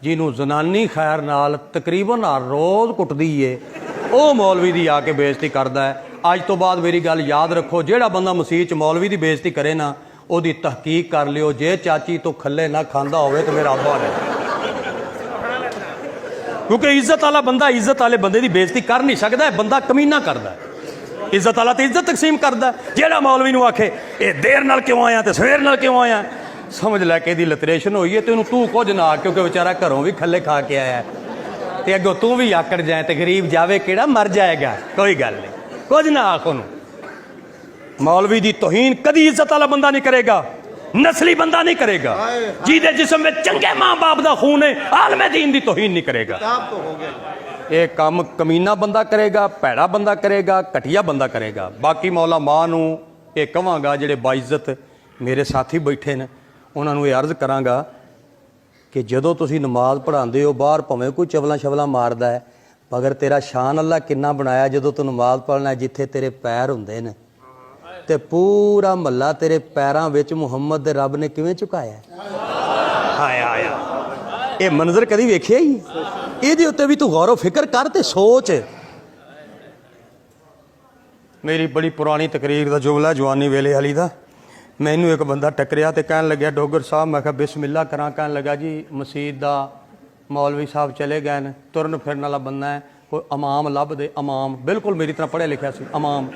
ਜਿਹਨੂੰ ਜ਼ਨਾਨੀ ਖੈਰ ਨਾਲ ਤਕਰੀਬਨ ਹਰ ਰੋਜ਼ ਕੁੱਟਦੀ ਏ ਉਹ ਮੌਲਵੀ ਦੀ ਆ ਕੇ ਬੇਇੱਜ਼ਤੀ ਕਰਦਾ ਹੈ। ਅੱਜ ਤੋਂ ਬਾਅਦ ਮੇਰੀ ਗੱਲ ਯਾਦ ਰੱਖੋ, ਜਿਹੜਾ ਬੰਦਾ ਮਸੀਹ 'ਚ ਮੌਲਵੀ ਦੀ ਬੇਇੱਜ਼ਤੀ ਕਰੇ ਨਾ ਉਹਦੀ ਤਹਿਕੀਕ ਕਰ ਲਿਓ। ਜੇ ਚਾਚੀ ਤੋਂ ਖੱਲੇ ਨਾ ਖਾਂਦਾ ਹੋਵੇ ਤਾਂ ਮੇਰਾ ਅੱਬਾ ਨੇ, ਕਿਉਂਕਿ ਇੱਜ਼ਤ ਵਾਲਾ ਬੰਦਾ ਇੱਜ਼ਤ ਵਾਲੇ ਬੰਦੇ ਦੀ ਬੇਇੱਜ਼ਤੀ ਕਰ ਨਹੀਂ ਸਕਦਾ। ਬੰਦਾ ਕਮੀਨਾ ਕਰਦਾ, ਇੱਜ਼ਤ ਵਾਲਾ ਤਾਂ ਇੱਜ਼ਤ ਤਕਸੀਮ ਕਰਦਾ। ਜਿਹੜਾ ਮੌਲਵੀ ਨੂੰ ਆਖੇ ਇਹ ਦੇਰ ਨਾਲ ਕਿਉਂ ਆਇਆ ਤੇ ਸਵੇਰ ਨਾਲ ਕਿਉਂ ਆਇਆ, ਸਮਝ ਲੈ ਕੇ ਇਹਦੀ ਲਿਟਰੇਸ਼ਨ ਹੋਈ ਹੈ ਤੇ ਉਹਨੂੰ ਤੂੰ ਕੁਝ ਨਾ, ਕਿਉਂਕਿ ਵਿਚਾਰਾ ਘਰੋਂ ਵੀ ਖੱਲੇ ਖਾ ਕੇ ਆਇਆ ਤੇ ਅੱਗੋਂ ਤੂੰ ਵੀ ਆਕੜ ਜਾਏ ਤੇ ਗਰੀਬ ਜਾਵੇ ਕਿਹੜਾ ਮਰ ਜਾਏਗਾ। ਕੋਈ ਗੱਲ ਨਹੀਂ, ਕੁਝ ਨਾ ਆਖ ਉਹਨੂੰ। ਮੌਲਵੀ ਦੀ ਤੋਹੀਨ ਕਦੀ ਇੱਜ਼ਤ ਵਾਲਾ ਬੰਦਾ ਨਹੀਂ ਕਰੇਗਾ, ਨਸਲੀ ਬੰਦਾ ਨਹੀਂ ਕਰੇਗਾ। ਜਿਹਦੇ ਜਿਸਮ ਵਿੱਚ ਚੰਗੇ ਮਾਂ ਬਾਪ ਦਾ ਖੂਨ ਹੈ ਆਲਮੇ ਦੀਨ ਦੀ ਤੋਹੀਨ ਨਹੀਂ ਕਰੇਗਾ। ਇਹ ਕੰਮ ਕਮੀਨਾ ਬੰਦਾ ਕਰੇਗਾ, ਭੈੜਾ ਬੰਦਾ ਕਰੇਗਾ, ਘਟੀਆ ਬੰਦਾ ਕਰੇਗਾ। ਬਾਕੀ ਮੌਲਾ ਮਾਂ ਨੂੰ ਇਹ ਕਹਾਂਗਾ, ਜਿਹੜੇ ਬਾਇਜ਼ਤ ਮੇਰੇ ਸਾਥੀ ਬੈਠੇ ਨੇ ਉਹਨਾਂ ਨੂੰ ਇਹ ਅਰਜ਼ ਕਰਾਂਗਾ ਕਿ ਜਦੋਂ ਤੁਸੀਂ ਨਮਾਜ਼ ਪੜ੍ਹਾਉਂਦੇ ਹੋ ਬਾਹਰ ਭਾਵੇਂ ਕੋਈ ਚਵਲਾਂ ਸ਼ਵਲਾਂ ਮਾਰਦਾ ਹੈ, ਮਗਰ ਤੇਰਾ ਸ਼ਾਨ ਅੱਲਾ ਕਿੰਨਾ ਬਣਾਇਆ। ਜਦੋਂ ਤੂੰ ਨਮਾਜ਼ ਪੜ੍ਹਨਾ ਜਿੱਥੇ ਤੇਰੇ ਪੈਰ ਹੁੰਦੇ ਨੇ ਤੇ ਪੂਰਾ ਮਹੱਲਾ ਤੇਰੇ ਪੈਰਾਂ ਵਿੱਚ ਮੁਹੰਮਦ ਦੇ ਰੱਬ ਨੇ ਕਿਵੇਂ ਝੁਕਾਇਆ। ਹਾਇਆ ਹਾਇਆ, ਇਹ ਮੰਜ਼ਰ ਕਦੀ ਵੇਖਿਆ ਹੀ? ਇਹਦੇ ਉੱਤੇ ਵੀ ਤੂੰ ਗੌਰ ਫਿਕਰ ਕਰ ਤੇ ਸੋਚ। ਮੇਰੀ ਬੜੀ ਪੁਰਾਣੀ ਤਕਰੀਰ ਦਾ ਜੁਮਲਾ ਜਵਾਨੀ ਵੇਲੇ ਵਾਲੀ ਦਾ। ਮੈਨੂੰ ਇੱਕ ਬੰਦਾ ਟੱਕਰਿਆ ਤੇ ਕਹਿਣ ਲੱਗਿਆ ਡੋਗਰ ਸਾਹਿਬ, ਮੈਂ ਕਿਹਾ ਬਿਸਮਿਲ੍ਲਾ ਕਰਾਂ। ਕਹਿਣ ਲੱਗਾ ਜੀ ਮਸੀਤ ਦਾ ਮੌਲਵੀ ਸਾਹਿਬ ਚਲੇ ਗਏ ਨੇ, ਤੁਰਨ ਫਿਰਨ ਵਾਲਾ ਬੰਦਾ ਹੈ, ਕੋਈ ਇਮਾਮ ਲੱਭ ਦੇ। ਇਮਾਮ ਬਿਲਕੁਲ ਮੇਰੀ ਤਰ੍ਹਾਂ ਪੜ੍ਹਿਆ ਲਿਖਿਆ ਸੀ, ਇਮਾਮ।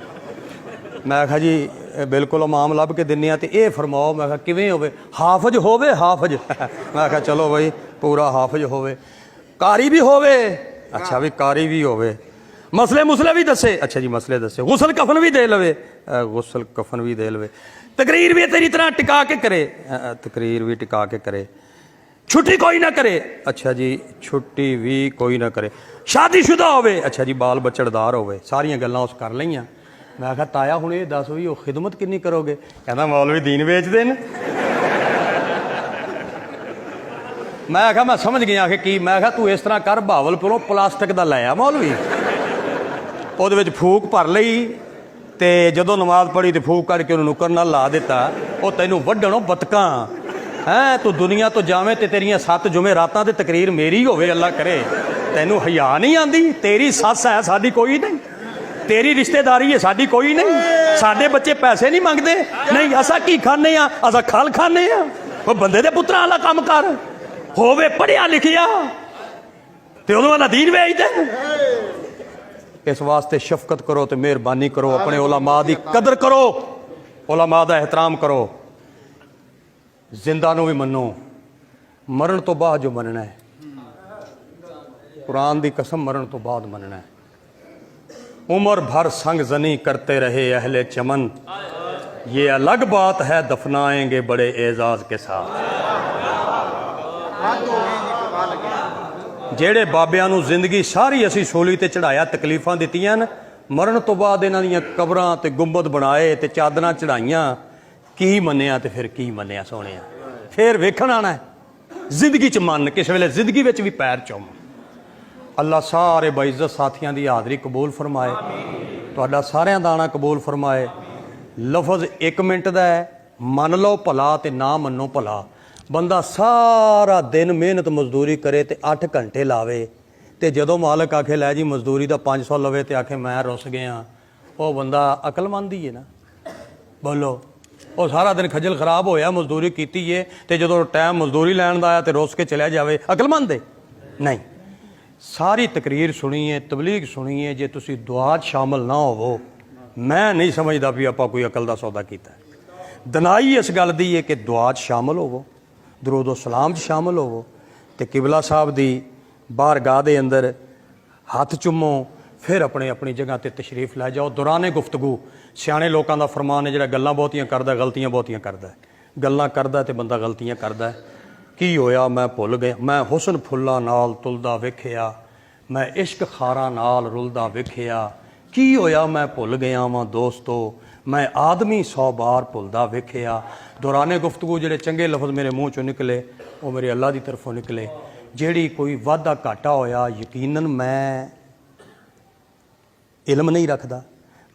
ਮੈਂ ਕਿਹਾ ਜੀ ਬਿਲਕੁਲ ਇਮਾਮ ਲੱਭ ਕੇ ਦਿੰਦੇ ਹਾਂ ਤੇ ਇਹ ਫਰਮਾਓ। ਮੈਂ ਕਿਹਾ ਕਿਵੇਂ ਹੋਵੇ? ਹਾਫਜ਼ ਹੋਵੇ, ਹਾਫਜ਼। ਮੈਂ ਕਿਹਾ ਚਲੋ ਬਈ ਪੂਰਾ ਹਾਫਜ਼ ਹੋਵੇ, ਕਾਰੀ ਵੀ ਹੋਵੇ। ਅੱਛਾ ਵੀ ਕਾਰੀ ਵੀ ਹੋਵੇ, ਮਸਲੇ ਮੁਸਲੇ ਵੀ ਦੱਸੇ। ਅੱਛਾ ਜੀ ਮਸਲੇ ਦੱਸੇ, ਗੁਸਲ ਕਫਨ ਵੀ ਦੇ ਲਵੇ, ਗੁਸਲ ਕਫਨ ਵੀ ਦੇ ਲਵੇ। ਤਕਰੀਰ ਵੀ ਤੇਰੀ ਤਰ੍ਹਾਂ ਟਿਕਾ ਕੇ ਕਰੇ, ਤਕਰੀਰ ਵੀ ਟਿਕਾ ਕੇ ਕਰੇ। ਛੁੱਟੀ ਕੋਈ ਨਾ ਕਰੇ, ਅੱਛਾ ਜੀ ਛੁੱਟੀ ਵੀ ਕੋਈ ਨਾ ਕਰੇ। ਸ਼ਾਦੀशुदा ਹੋਵੇ, ਅੱਛਾ ਜੀ ਬਾਲ ਬੱਚੜਦਾਰ ਹੋਵੇ। ਸਾਰੀਆਂ ਗੱਲਾਂ ਉਸ ਕਰ ਲਈਆਂ। ਮੈਂ ਕਿਹਾ ਤਾਇਆ ਹੁਣ ਇਹ ਦੱਸ ਵੀ ਉਹ ਖਿਦਮਤ ਕਿੰਨੀ ਕਰੋਗੇ? ਕਹਿੰਦਾ ਮੌਲਵੀ ਦੀਨ ਵੇਚਦੇ ਨੇ। ਮੈਂ ਕਿਹਾ ਮੈਂ ਸਮਝ ਗਿਆ ਕਿ ਕੀ। ਮੈਂ ਕਿਹਾ ਤੂੰ ਇਸ ਤਰ੍ਹਾਂ ਕਰ, ਬਹਾਵਲਪੁਰੋਂ ਪਲਾਸਟਿਕ ਦਾ ਲੈ ਆ ਮੌਲਵੀ, ਉਹਦੇ ਵਿੱਚ ਫੂਕ ਭਰ ਲਈ ਤੇ ਜਦੋਂ ਨਮਾਜ਼ ਪੜ੍ਹੀ ਤੇ ਫੂਕ ਕਰਕੇ ਉਹਨੂੰ ਨੁੱਕਰ ਨਾਲ ਲਾ ਦਿੱਤਾ। ਉਹ ਤੈਨੂੰ ਵੱਢਣੋਂ ਬਤਕਾਂ ਹੈਂ, ਤੂੰ ਦੁਨੀਆ ਤੋਂ ਜਾਵੇਂ ਤੇ ਤੇਰੀਆਂ 7 ਜੁਮੇਰਾਤਾਂ ਤੇ ਤਕਰੀਰ ਮੇਰੀ ਹੋਵੇ, ਅੱਲਾ ਕਰੇ। ਤੈਨੂੰ ਹਯਾ ਨਹੀਂ ਆਂਦੀ? ਤੇਰੀ ਸੱਸ ਹੈ, ਸਾਡੀ ਕੋਈ ਨਹੀਂ। ਤੇਰੀ ਰਿਸ਼ਤੇਦਾਰੀ ਹੈ, ਸਾਡੀ ਕੋਈ ਨਹੀਂ। ਸਾਡੇ ਬੱਚੇ ਪੈਸੇ ਨਹੀਂ ਮੰਗਦੇ, ਨਹੀਂ ਅਸਾਂ ਕੀ ਖਾਂਦੇ ਆ, ਅਸਾਂ ਖਲ ਖਾਂਦੇ ਆ। ਉਹ ਬੰਦੇ ਦੇ ਪੁੱਤਰਾਂ ਵਾਲਾ ਕੰਮ ਕਰ, ਹੋਵੇ ਪੜ੍ਹਿਆ ਲਿਖਿਆ ਤੇ ਉਹਨੂੰ ਵਾਲਾ ਦੀਨ ਵੇਚਦੇ। ਇਸ ਵਾਸਤੇ ਸ਼ਫਕਤ ਕਰੋ ਤੇ ਮਿਹਰਬਾਨੀ ਕਰੋ, ਆਪਣੇ ਉਲਮਾ ਦੀ ਕਦਰ ਕਰੋ, ਉਲਮਾ ਦਾ ਇਹਤਰਾਮ ਕਰੋ। ਜ਼ਿੰਦਾ ਨੂੰ ਵੀ ਮੰਨੋ, ਮਰਨ ਤੋਂ ਬਾਅਦ ਜੋ ਮੰਨਣਾ ਹੈ, ਕੁਰਾਨ ਦੀ ਕਸਮ ਮਰਨ ਤੋਂ ਬਾਅਦ ਮੰਨਣਾ ਹੈ। उम्र भर संग जनी करते रहे अहले चमन, ये अलग बात है दफनाएंगे बड़े एजाज के साथ। ਜਿਹੜੇ ਬਾਬਿਆਂ ਨੂੰ ਜ਼ਿੰਦਗੀ ਸਾਰੀ ਅਸੀਂ ਸੋਲੀ ਤੇ ਚੜਾਇਆ, ਤਕਲੀਫਾਂ ਦਿੱਤੀਆਂ ਨੇ, ਮਰਨ ਤੋਂ ਬਾਅਦ ਇਹਨਾਂ ਦੀਆਂ ਕਬਰਾਂ ਤੇ ਗੁੰਬਦ ਬਣਾਏ ਤੇ ਚਾਦਰਾਂ ਚੜਾਈਆਂ। ਕੀ ਮੰਨਿਆ ਤੇ ਫਿਰ ਕੀ ਮੰਨਿਆ ਸੋਹਣਿਆ? ਫਿਰ ਵੇਖਣ ਆਣਾ ਜ਼ਿੰਦਗੀ 'ਚ ਮੰਨ, ਕਿਸੇ ਵੇਲੇ ਜ਼ਿੰਦਗੀ ਵਿੱਚ ਵੀ ਪੈਰ ਚੁੰਮ। ਅੱਲਾ ਸਾਰੇ ਬਾਇਜ਼ਤ ਸਾਥੀਆਂ ਦੀ ਹਾਜ਼ਰੀ ਕਬੂਲ ਫਰਮਾਏ, ਤੁਹਾਡਾ ਸਾਰਿਆਂ ਦਾ ਆਣਾ ਕਬੂਲ ਫਰਮਾਏ। ਲਫ਼ਜ਼ 1 ਮਿੰਟ ਦਾ ਹੈ, ਮੰਨ ਲਓ ਭਲਾ ਤੇ ਨਾ ਮੰਨੋ ਭਲਾ। ਬੰਦਾ ਸਾਰਾ ਦਿਨ ਮਿਹਨਤ ਮਜ਼ਦੂਰੀ ਕਰੇ ਤੇ 8 ਘੰਟੇ ਲਾਵੇ ਤੇ ਜਦੋਂ ਮਾਲਕ ਆਖੇ ਲੈ ਜੀ ਮਜ਼ਦੂਰੀ ਦਾ 500 ਲਵੇ ਤੇ ਆਖੇ ਮੈਂ ਰੁੱਸ ਗਿਆ, ਉਹ ਬੰਦਾ ਅਕਲਮੰਦ ਹੀ ਹੈ ਨਾ? ਬੋਲੋ। ਉਹ ਸਾਰਾ ਦਿਨ ਖੱਜਲ ਖਰਾਬ ਹੋਇਆ, ਮਜ਼ਦੂਰੀ ਕੀਤੀ ਏ ਤੇ ਜਦੋਂ ਟਾਈਮ ਮਜ਼ਦੂਰੀ ਲੈਣ ਦਾ ਆਇਆ ਤੇ ਰੁੱਸ ਕੇ ਚਲਿਆ ਜਾਵੇ, ਅਕਲਮੰਦ ਹੈ? ਨਹੀਂ। ਸਾਰੀ ਤਕਰੀਰ ਸੁਣੀਏ, ਤਬਲੀਗ ਸੁਣੀਏ, ਜੇ ਤੁਸੀਂ ਦੁਆ 'ਚ ਸ਼ਾਮਲ ਨਾ ਹੋਵੋ, ਮੈਂ ਨਹੀਂ ਸਮਝਦਾ ਵੀ ਆਪਾਂ ਕੋਈ ਅਕਲ ਦਾ ਸੌਦਾ ਕੀਤਾ। ਦਨਾਈ ਇਸ ਗੱਲ ਦੀ ਹੈ ਕਿ ਦੁਆ 'ਚ ਸ਼ਾਮਲ ਹੋਵੋ, ਦਰੂਦ ਸਲਾਮ 'ਚ ਸ਼ਾਮਲ ਹੋਵੋ ਤੇ ਕਿਬਲਾ ਸਾਹਿਬ ਦੀ ਬਾਰਗਾਹ ਦੇ ਅੰਦਰ ਹੱਥ ਚੁੰਮੋ, ਫਿਰ ਆਪਣੀ ਜਗ੍ਹਾ ਤੇ ਤਸ਼ਰੀਫ ਲੈ ਜਾਓ। ਦੌਰਾਨੇ ਗੁਫ਼ਤਗੂ ਸਿਆਣੇ ਲੋਕਾਂ ਦਾ ਫਰਮਾਨ ਹੈ, ਜਿਹੜਾ ਗੱਲਾਂ ਬਹੁਤੀਆਂ ਕਰਦਾ ਗਲਤੀਆਂ ਬਹੁਤੀਆਂ ਕਰਦਾ। ਗੱਲਾਂ ਕਰਦਾ ਤੇ ਬੰਦਾ ਗਲਤੀਆਂ ਕਰਦਾ। ਕੀ ਹੋਇਆ ਮੈਂ ਭੁੱਲ ਗਿਆ, ਮੈਂ ਹੁਸਨ ਫੁੱਲਾਂ ਨਾਲ ਤੁਲਦਾ ਵੇਖਿਆ, ਮੈਂ ਇਸ਼ਕ ਖਾਰਾਂ ਨਾਲ ਰੁਲਦਾ ਵੇਖਿਆ। ਕੀ ਹੋਇਆ ਮੈਂ ਭੁੱਲ ਗਿਆ ਵਾਂ ਦੋਸਤੋ, ਮੈਂ ਆਦਮੀ 100 ਵਾਰ ਭੁੱਲਦਾ ਵੇਖਿਆ। ਦੌਰਾਨੇ ਗੁਫ਼ਤਗੂ ਜਿਹੜੇ ਚੰਗੇ ਲਫ਼ਜ਼ ਮੇਰੇ ਮੂੰਹ 'ਚੋਂ ਨਿਕਲੇ ਉਹ ਮੇਰੇ ਅੱਲਾ ਦੀ ਤਰਫੋਂ ਨਿਕਲੇ। ਜਿਹੜੀ ਕੋਈ ਵਾਧਾ ਘਾਟਾ ਹੋਇਆ, ਯਕੀਨਨ ਮੈਂ ਇਲਮ ਨਹੀਂ ਰੱਖਦਾ,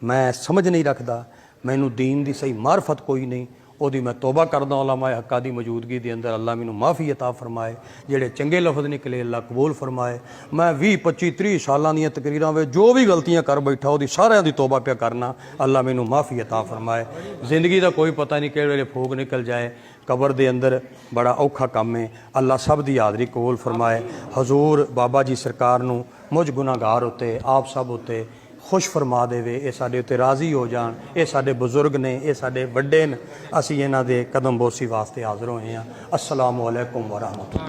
ਮੈਂ ਸਮਝ ਨਹੀਂ ਰੱਖਦਾ, ਮੈਨੂੰ ਦੀਨ ਦੀ ਸਹੀ ਮਾਰਫਤ ਕੋਈ ਨਹੀਂ, ਉਹਦੀ ਮੈਂ ਤੋਬਾ ਕਰਦਾ ਉਲਮਾ ਹੱਕਾ ਦੀ ਮੌਜੂਦਗੀ ਦੇ ਅੰਦਰ। ਅੱਲਾ ਮੈਨੂੰ ਮਾਫੀ ਅਤਾ ਫਰਮਾਏ, ਜਿਹੜੇ ਚੰਗੇ ਲਫ਼ਜ਼ ਨਿਕਲੇ ਅੱਲਾ ਕਬੂਲ ਫਰਮਾਏ। ਮੈਂ 20 25 30 ਸਾਲਾਂ ਦੀਆਂ ਤਕਰੀਰਾਂ ਵਿੱਚ ਜੋ ਵੀ ਗਲਤੀਆਂ ਕਰ ਬੈਠਾ ਉਹਦੀ ਸਾਰਿਆਂ ਦੀ ਤੋਬਾ ਪਿਆ ਕਰਨਾ। ਅੱਲਾ ਮੈਨੂੰ ਮਾਫੀ ਅਤਾ ਫਰਮਾਏ। ਜ਼ਿੰਦਗੀ ਦਾ ਕੋਈ ਪਤਾ ਨਹੀਂ ਕਿਹੜੇ ਵੇਲੇ ਫੂਕ ਨਿਕਲ ਜਾਏ। ਕਬਰ ਦੇ ਅੰਦਰ ਬੜਾ ਔਖਾ ਕੰਮ ਹੈ। ਅੱਲਾ ਸਭ ਦੀ ਹਾਜ਼ਰੀ ਕਬੂਲ ਫਰਮਾਏ। ਹਜ਼ੂਰ ਬਾਬਾ ਜੀ ਸਰਕਾਰ ਨੂੰ ਮੁਝ ਗੁਨਾਹਗਾਰ ਉੱਤੇ ਆਪ ਸਭ ਉੱਤੇ खुश फरमा देवे, ये साडे उत्ते राज़ी हो जान। ये साडे बुजुर्ग ने, ये साडे वड्डे ने, असीं इन्हां दे कदम बोसी वास्ते हाज़र होए हैं। अस्सलामु अलैकुम व रहमतुल्लाह।